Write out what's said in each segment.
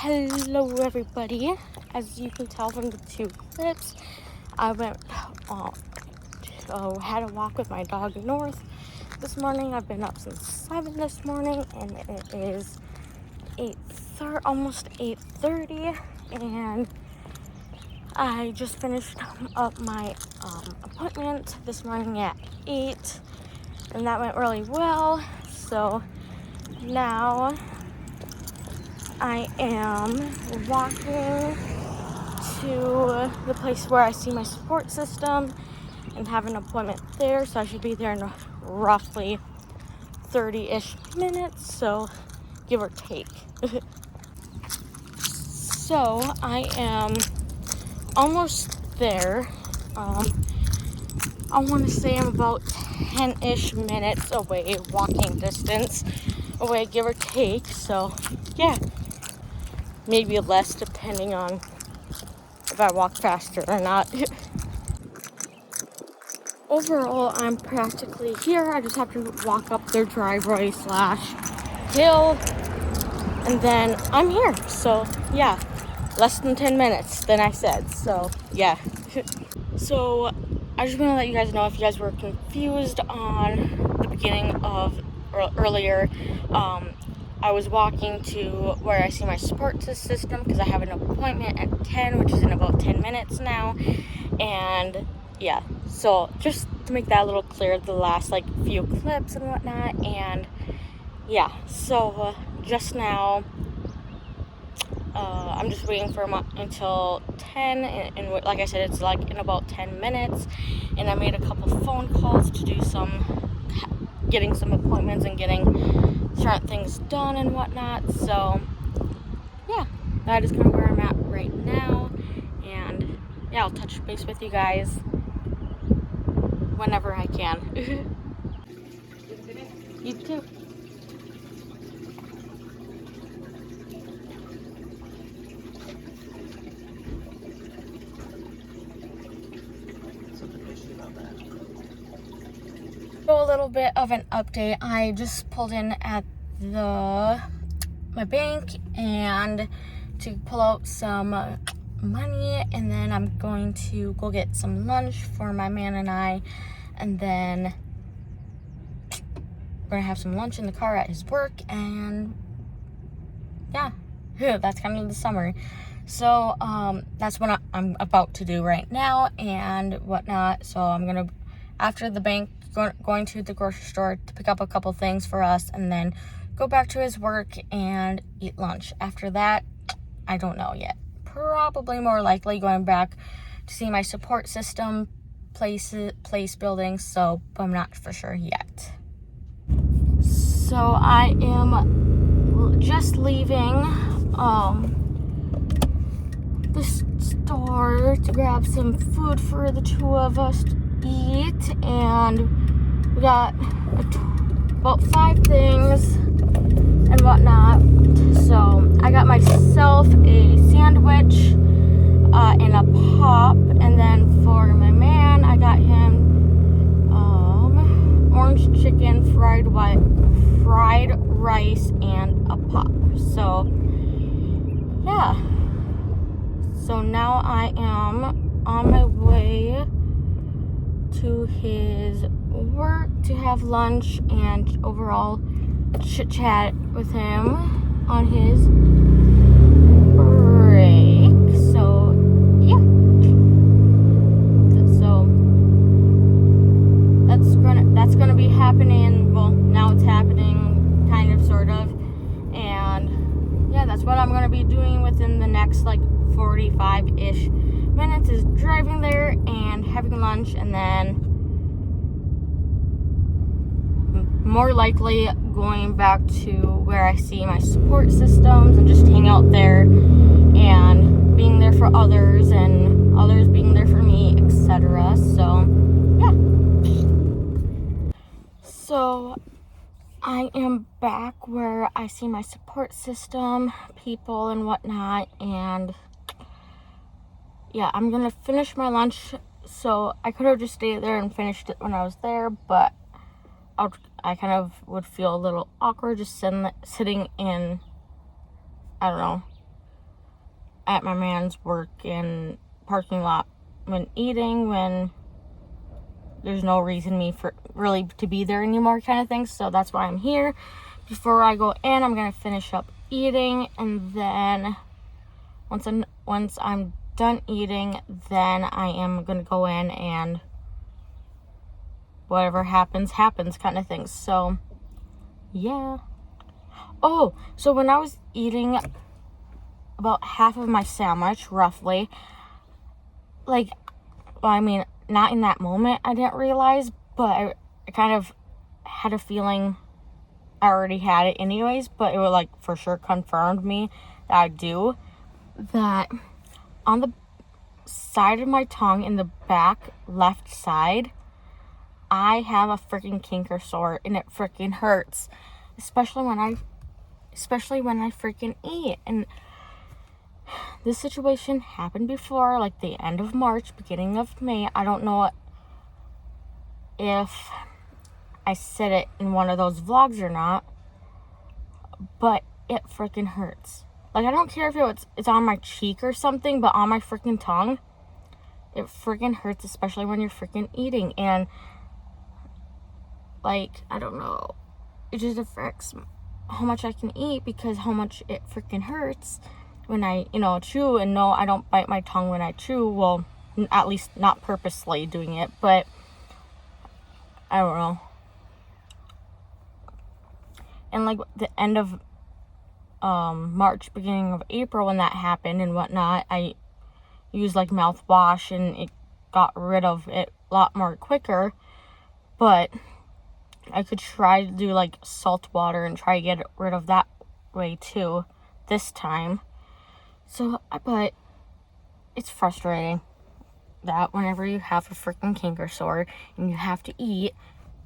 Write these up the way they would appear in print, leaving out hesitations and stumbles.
Hello everybody. As you can tell from the two clips, I went had a walk with my dog North this morning. I've been up since 7 this morning and it is almost 8:30, and I just finished up my appointment this morning at 8, and that went really well. So now I am walking to the place where I see my support system and have an appointment there. So I should be there in roughly 30-ish minutes, so give or take. So I am almost there. I want to say I'm about 10-ish minutes away, walking distance away, give or take. So yeah, maybe less depending on if I walk faster or not. Overall, I'm practically here. I just have to walk up their driveway / hill, and then I'm here. So yeah, less than 10 minutes than I said. So yeah. So I just want to let you guys know, if you guys were confused on the beginning of earlier, I was walking to where I see my support system because I have an appointment at 10, which is in about 10 minutes now. And yeah, so just to make that a little clear, the last few clips and whatnot. And yeah, so just now I'm just waiting for until 10, and like I said, it's in about 10 minutes, and I made a couple phone calls to do getting some appointments and getting certain things done and whatnot. So yeah, that is kind of where I'm at right now, and yeah, I'll touch base with you guys whenever I can. You too. So a little bit of an update. I just pulled in at my bank and to pull out some money, and then I'm going to go get some lunch for my man and I, and then we're gonna have some lunch in the car at his work, and yeah, that's kind of the summary. So that's what I'm about to do right now and whatnot. So I'm gonna, after the bank, going to the grocery store to pick up a couple things for us, and then go back to his work and eat lunch. After that, I don't know yet. Probably more likely going back to see my support system place building, so I'm not for sure yet. So I am just leaving the store to grab some food for the two of us to eat, and we got about 5 things and whatnot. So I got myself a sandwich and a pop, and then for my man, I got him orange chicken, fried rice, and a pop. So yeah, so now I am on my way to his work to have lunch and overall chit chat with him on his break. So yeah, so that's gonna be happening. Well, now it's happening, kind of, sort of, and yeah, that's what I'm gonna be doing within the next 45-ish minutes, is driving there and having lunch, and then more likely going back to where I see my support systems and just hang out there and being there for others and others being there for me, etc. So yeah, so I am back where I see my support system people and whatnot, and yeah, I'm gonna finish my lunch. So I could have just stayed there and finished it when I was there, but I kind of would feel a little awkward just sitting in, I don't know, at my man's work in parking lot when eating, when there's no reason me for really to be there anymore kind of thing. So that's why I'm here. Before I go in, I'm gonna finish up eating, and then once I'm done eating, then I am gonna go in and whatever happens kind of thing. So yeah. Oh, so when I was eating about half of my sandwich, roughly, like, well, I mean, not in that moment, I didn't realize, but I kind of had a feeling I already had it anyways, but it would, like, for sure confirmed me that I do, that on the side of my tongue, in the back left side, I have a freaking canker sore, and it freaking hurts, especially when I freaking eat. And this situation happened before, like the end of March, beginning of May. I don't know if I said it in one of those vlogs or not, but it freaking hurts. Like, I don't care if it's on my cheek or something, but on my freaking tongue, it freaking hurts, especially when you're freaking eating. And, like, I don't know, it just affects how much I can eat, because how much it freaking hurts when I, chew. And no, I don't bite my tongue when I chew. Well, at least not purposely doing it, but I don't know. And like the end of March, beginning of April, when that happened and whatnot, I used like mouthwash and it got rid of it a lot more quicker. But I could try to do like salt water and try to get rid of that way too this time. So, but it's frustrating that whenever you have a freaking canker sore and you have to eat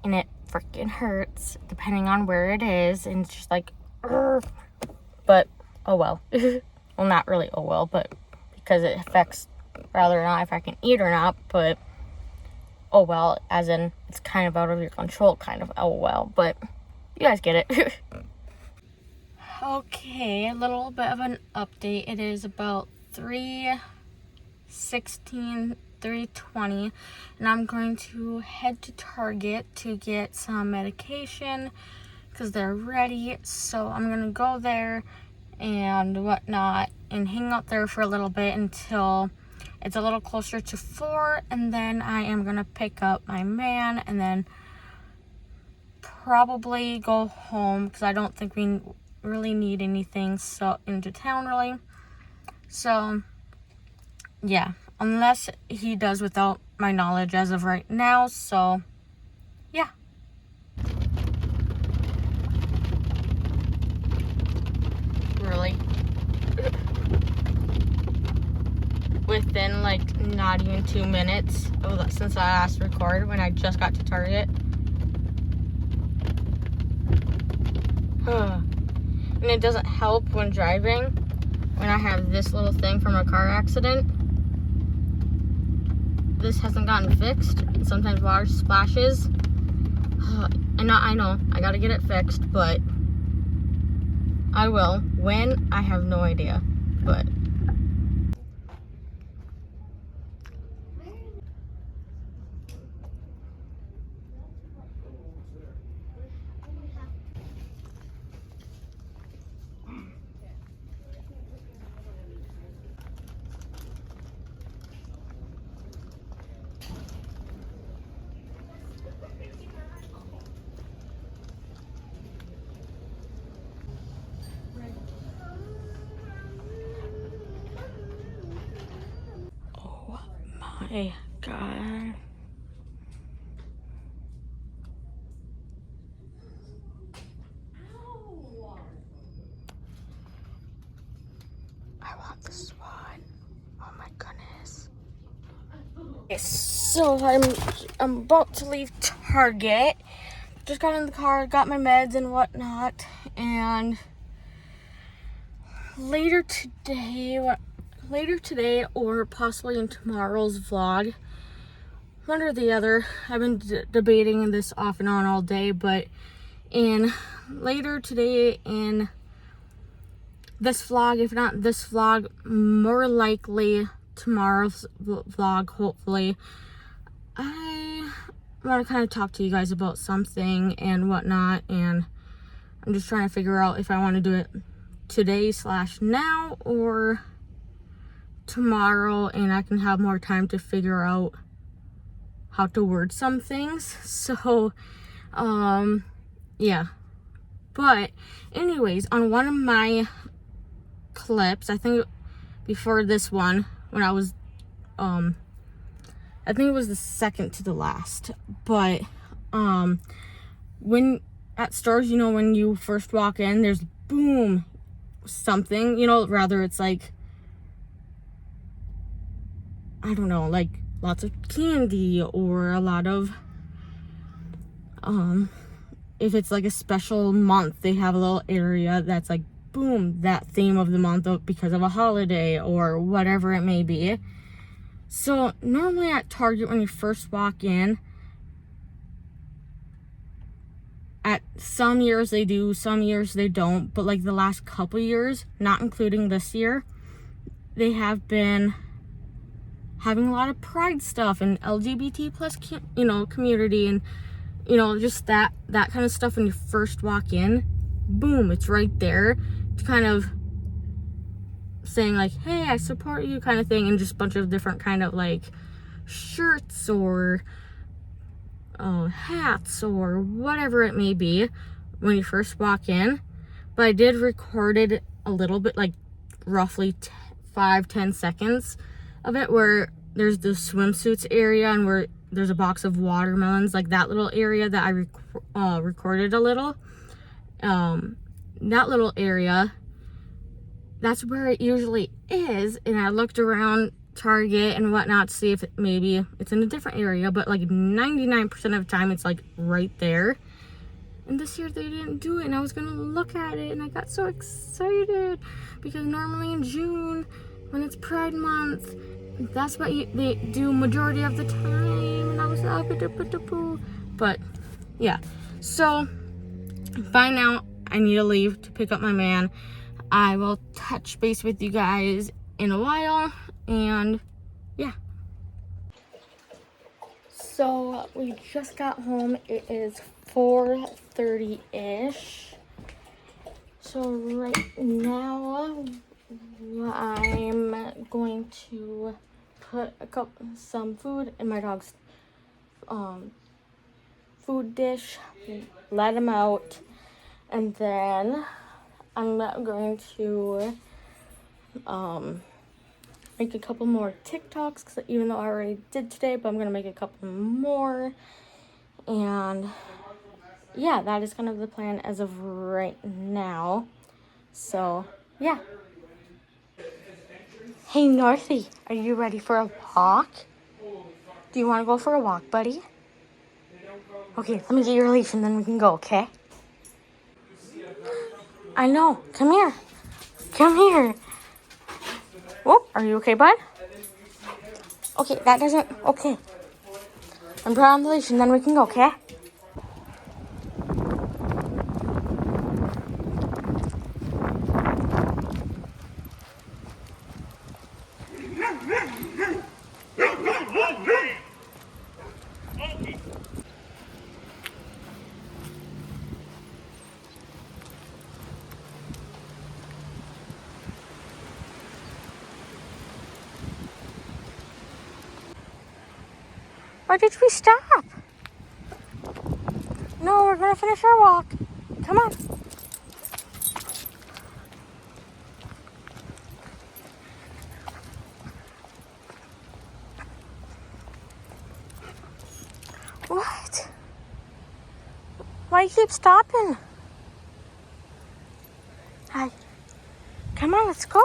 and it freaking hurts depending on where it is, and it's just like, urgh. But oh well. Well, not really oh well, but because it affects whether or not if I can eat or not. But oh well, as in it's kind of out of your control, kind of oh well, but you guys get it. Okay, a little bit of an update. It is about 3:16, 3:20, and I'm going to head to Target to get some medication because they're ready. So I'm gonna go there and whatnot and hang out there for a little bit until it's a little closer to 4, and then I am gonna pick up my man and then probably go home because I don't think we really need anything so into town really. So yeah, unless he does, without my knowledge as of right now. So yeah. Really? Within like not even 2 minutes since I last recorded, when I just got to Target. And it doesn't help when driving when I have this little thing from a car accident. This hasn't gotten fixed, and sometimes water splashes. And I know I gotta get it fixed, but I will. When? I have no idea, but my God. I want this one. Oh my goodness. Okay, so I'm about to leave Target. Just got in the car, got my meds and whatnot, and later today or possibly in tomorrow's vlog, one or the other. I've been debating this off and on all day, but in later today in this vlog. If not this vlog, more likely tomorrow's vlog, hopefully. I want to kind of talk to you guys about something and whatnot, and I'm just trying to figure out if I want to do it today / now or tomorrow, and I can have more time to figure out how to word some things. So yeah, but anyways, on one of my clips, I think before this one, when I was I think it was the second to the last, but when at stores, you know, when you first walk in, there's boom something, you know, rather it's like, I don't know, like lots of candy or a lot of if it's like a special month, they have a little area that's like boom, that theme of the month because of a holiday or whatever it may be. So normally at Target, when you first walk in, at some years they do, some years they don't, but like the last couple years, not including this year, they have been having a lot of pride stuff and LGBT plus, you know, community, and you know, just that kind of stuff. When you first walk in, boom, it's right there to kind of saying like, hey, I support you kind of thing, and just a bunch of different kind of like shirts or hats or whatever it may be when you first walk in. But I did record it a little bit, like roughly 5-10 seconds of it, where there's the swimsuits area and where there's a box of watermelons, like that little area that I recorded a little. That little area, that's where it usually is, and I looked around Target and whatnot to see if maybe it's in a different area, but like 99% of the time it's like right there. And this year they didn't do it, and I was gonna look at it, and I got so excited because normally in June, when it's Pride Month, that's what they do majority of the time, and I was but yeah. So by now I need to leave to pick up my man. I will touch base with you guys in a while, and yeah. So we just got home. It is 4:30-ish. So right now I'm going to put some food in my dog's food dish, let him out, and then I'm going to make a couple more TikToks, because even though I already did today, but I'm going to make a couple more. And yeah, that is kind of the plan as of right now. So yeah. Hey Northie, are you ready for a walk? Do you want to go for a walk, buddy? Okay, let me get your leash and then we can go, okay? I know. Come here. Come here. Whoop, are you okay, bud? Okay, that doesn't... Okay. I'm put on the leash and then we can go, okay? Why did we stop? No, we're gonna finish our walk. Come on. What? Why you keep stopping? Hi. Come on, let's go.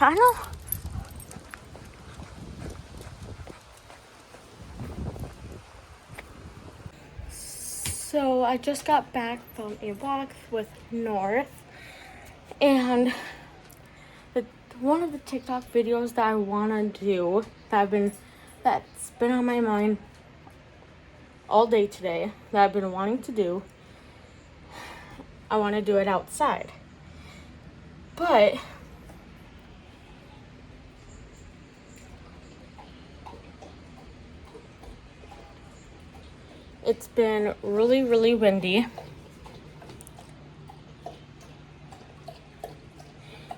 I know. So I just got back from a walk with North, and one of the TikTok videos that I want to do, that's been on my mind all day today, that I've been wanting to do, I want to do it outside. But it's been really, really windy.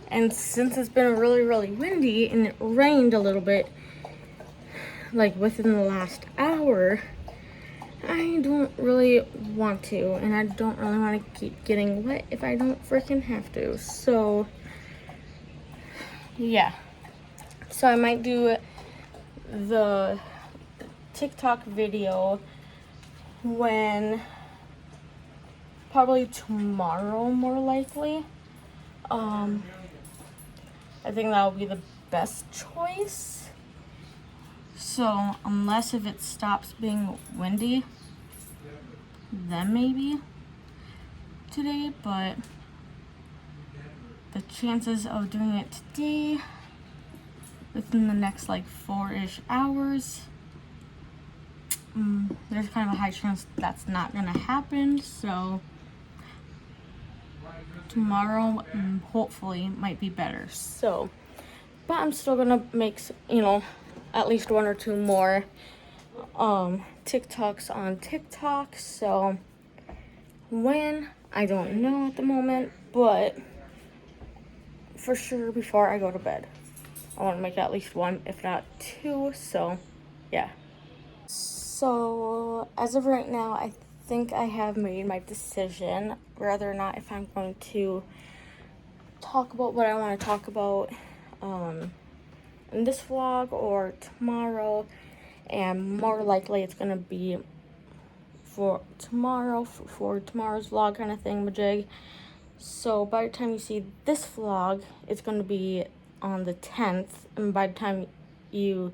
And since it's been really, really windy and it rained a little bit, like within the last hour, I don't really want to. And I don't really want to keep getting wet if I don't freaking have to. So, yeah. So I might do the TikTok video when probably tomorrow, more likely. I think that'll be the best choice. So unless if it stops being windy, then maybe today, but the chances of doing it today within the next like 4-ish hours, there's kind of a high chance that's not gonna happen. So tomorrow hopefully might be better. So, but I'm still gonna make, at least 1 or 2 more TikToks on TikTok. So when, I don't know at the moment, but for sure before I go to bed I want to make at least 1, if not 2. So yeah. So as of right now, I think I have made my decision whether or not if I'm going to talk about what I want to talk about in this vlog or tomorrow. And more likely it's gonna be for tomorrow, for tomorrow's vlog kind of thing, majig. So by the time you see this vlog, it's gonna be on the 10th, and by the time you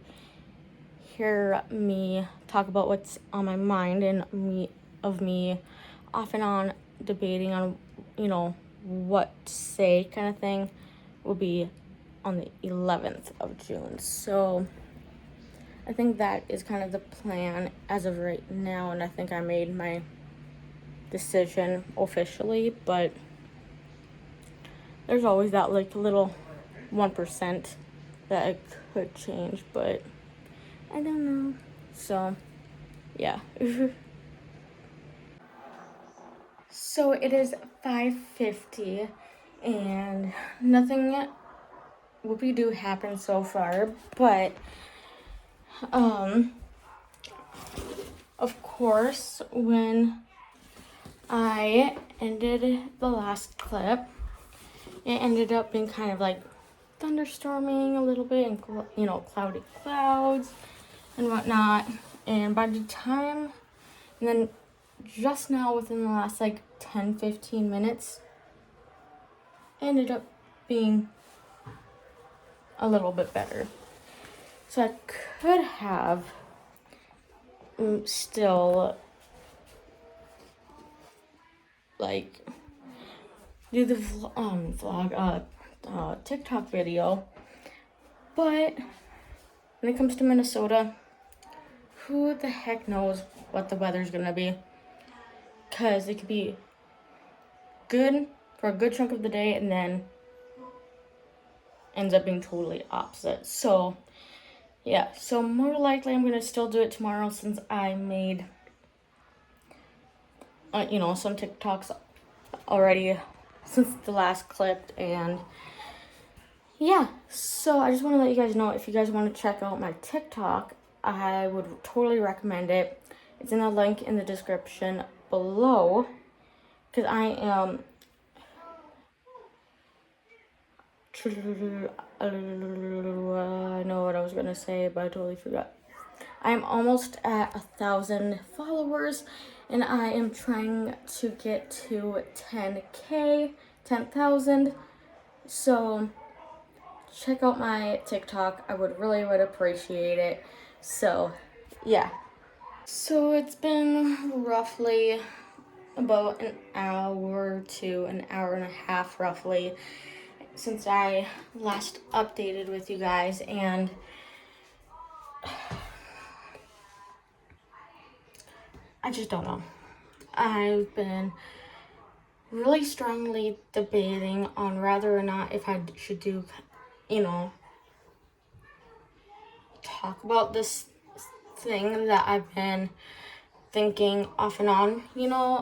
hear me talk about what's on my mind and me off and on debating on, what to say kind of thing, will be on the 11th of June. So I think that is kind of the plan as of right now, and I think I made my decision officially, but there's always that like little 1% that it could change, but I don't know. So yeah. So it is 5:50 and nothing whoopie-doo happened so far, but of course, when I ended the last clip, it ended up being kind of like thunderstorming a little bit and, cloudy clouds and whatnot. And by the time, and then just now within the last like 10-15 minutes, ended up being a little bit better. So I could have still like do the TikTok video, but when it comes to Minnesota, who the heck knows what the weather's gonna be? Because it could be good for a good chunk of the day and then ends up being totally opposite. So yeah, so more likely I'm gonna still do it tomorrow since I made some TikToks already since the last clip. And yeah, so I just want to let you guys know, if you guys want to check out my TikTok, I would totally recommend it. It's in the link in the description below, because I know what I was gonna say, but I totally forgot. I am almost at 1,000 followers, and I am trying to get to 10,000. So check out my TikTok. I would would appreciate it. So yeah. So it's been roughly about an hour to an hour and a half roughly since I last updated with you guys, and I just don't know. I've been really strongly debating on whether or not if I should do, talk about this thing that I've been thinking off and on,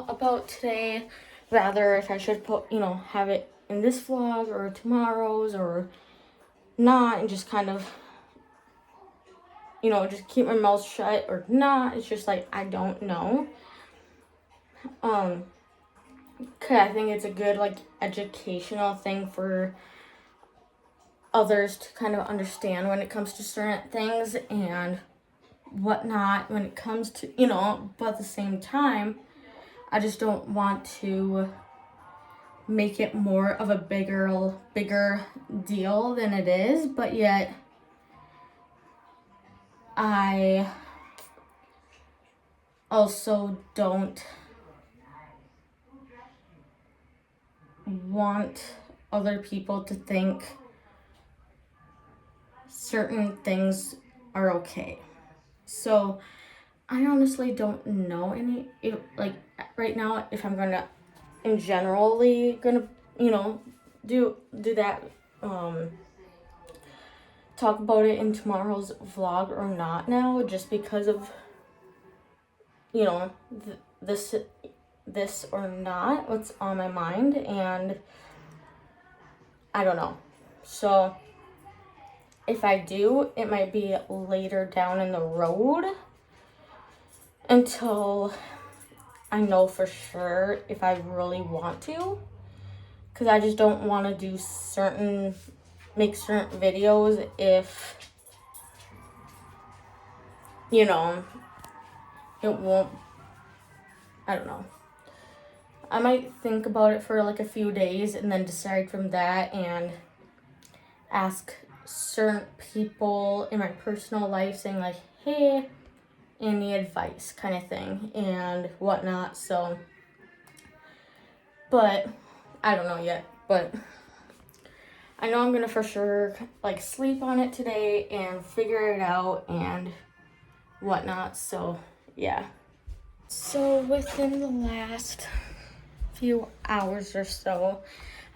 about today. Rather if I should put, have it in this vlog or tomorrow's or not, and just kind of, just keep my mouth shut or not. It's just like, I don't know. Cause I think it's a good, like, educational thing for others to kind of understand when it comes to certain things and whatnot when it comes to, but at the same time, I just don't want to make it more of a bigger deal than it is, but yet I also don't want other people to think certain things are okay. So I honestly don't know right now if I'm gonna do that, talk about it in tomorrow's vlog or not now, just because of this or not, what's on my mind, and I don't know. So if I do, it might be later down in the road until I know for sure if I really want to, because I just don't want to make certain videos if it won't, I don't know. I might think about it for like a few days and then decide from that and ask certain people in my personal life saying like, hey, any advice kind of thing and whatnot. So, but I don't know yet, but I know I'm gonna for sure like sleep on it today and figure it out and whatnot. So yeah. So within the last few hours or so,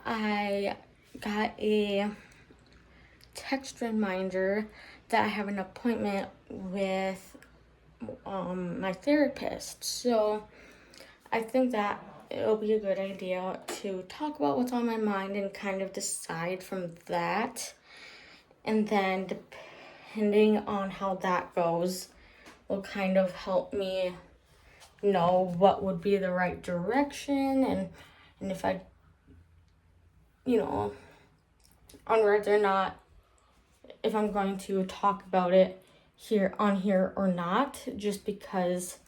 I got a text reminder that I have an appointment with my therapist. So I think that it'll be a good idea to talk about what's on my mind and kind of decide from that. And then depending on how that goes will kind of help me know what would be the right direction and if I, on whether or not if I'm going to talk about it here or not, just because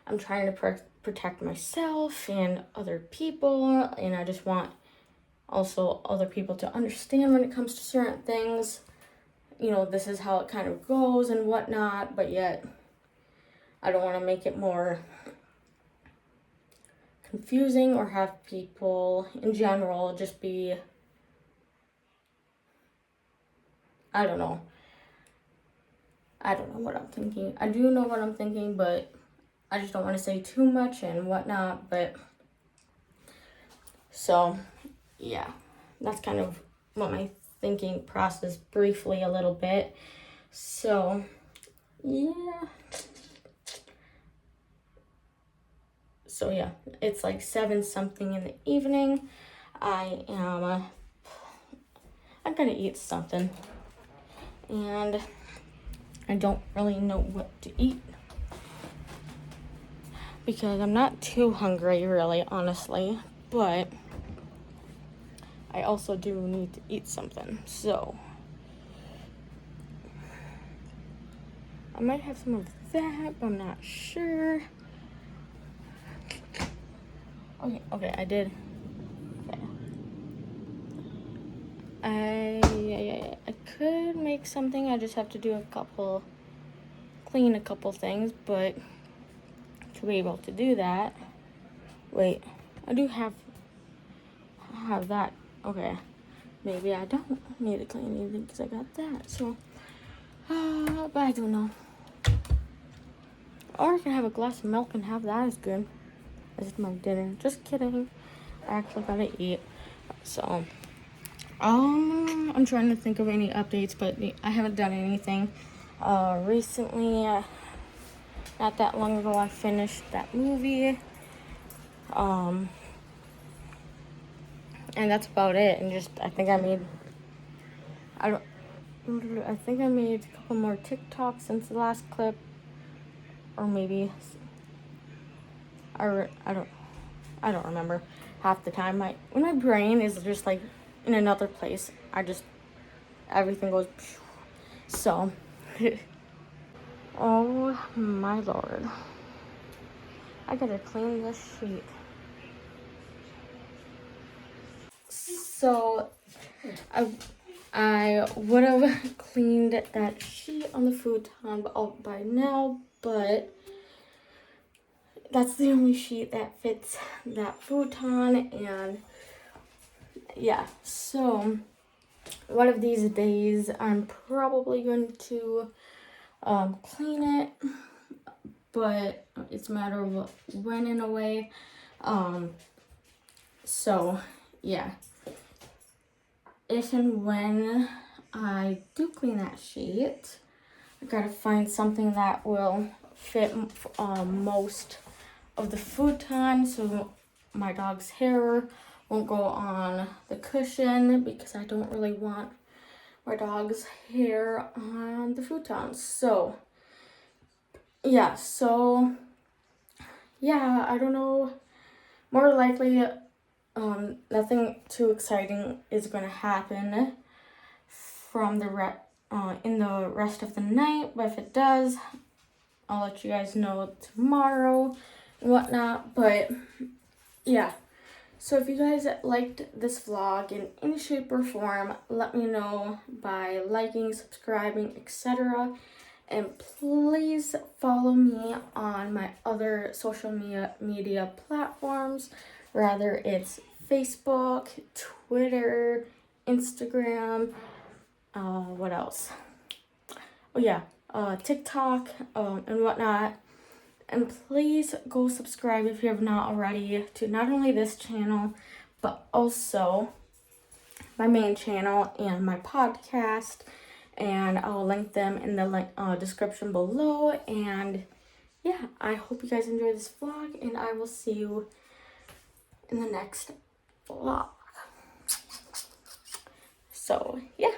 I'm trying to protect myself and other people, and I just want also other people to understand when it comes to certain things, this is how it kind of goes and whatnot, but yet I don't want to make it more confusing or have people in general just be, I don't know what I'm thinking. I do know what I'm thinking, but I just don't want to say too much and whatnot. But so yeah, that's kind of what my thinking process briefly a little bit. So yeah. So yeah, it's like 7 something in the evening. I'm gonna eat something, and I don't really know what to eat because I'm not too hungry really, honestly, but I also do need to eat something. So I might have some of that, but I'm not sure. Okay, I did. Okay. I could make something. I just have to clean a couple things, but to be able to do that, wait, I do have that. Okay, maybe I don't need to clean anything because I got that. So, but I don't know. Or I can have a glass of milk and have that as good as my dinner. Just kidding. I actually gotta eat. So, I'm trying to think of any updates, but I haven't done anything. Recently, not that long ago, I finished that movie. And that's about it. And just, I think I made, I think I made a couple more TikToks since the last clip. Or maybe, I don't remember half the time. When my brain is just like in another place, everything goes. So, oh my lord, I gotta clean this sheet. So, I would have cleaned that sheet on the futon by now, but that's the only sheet that fits that futon, and yeah, so one of these days I'm probably going to clean it, but it's a matter of when in a way. So yeah, if and when I do clean that sheet, I gotta find something that will fit most of the futon, so my dog's hair won't go on the cushion, because I don't really want my dog's hair on the futon. So yeah, I don't know. More likely, nothing too exciting is gonna happen from in the rest of the night. But if it does, I'll let you guys know tomorrow and whatnot. But yeah. So if you guys liked this vlog in any shape or form, let me know by liking, subscribing, etc. And please follow me on my other social media platforms. Rather it's Facebook, Twitter, Instagram, what else? Oh yeah, TikTok, and whatnot. And please go subscribe if you have not already to not only this channel, but also my main channel and my podcast. And I'll link them in the description below. And yeah, I hope you guys enjoy this vlog, and I will see you in the next vlog. So yeah.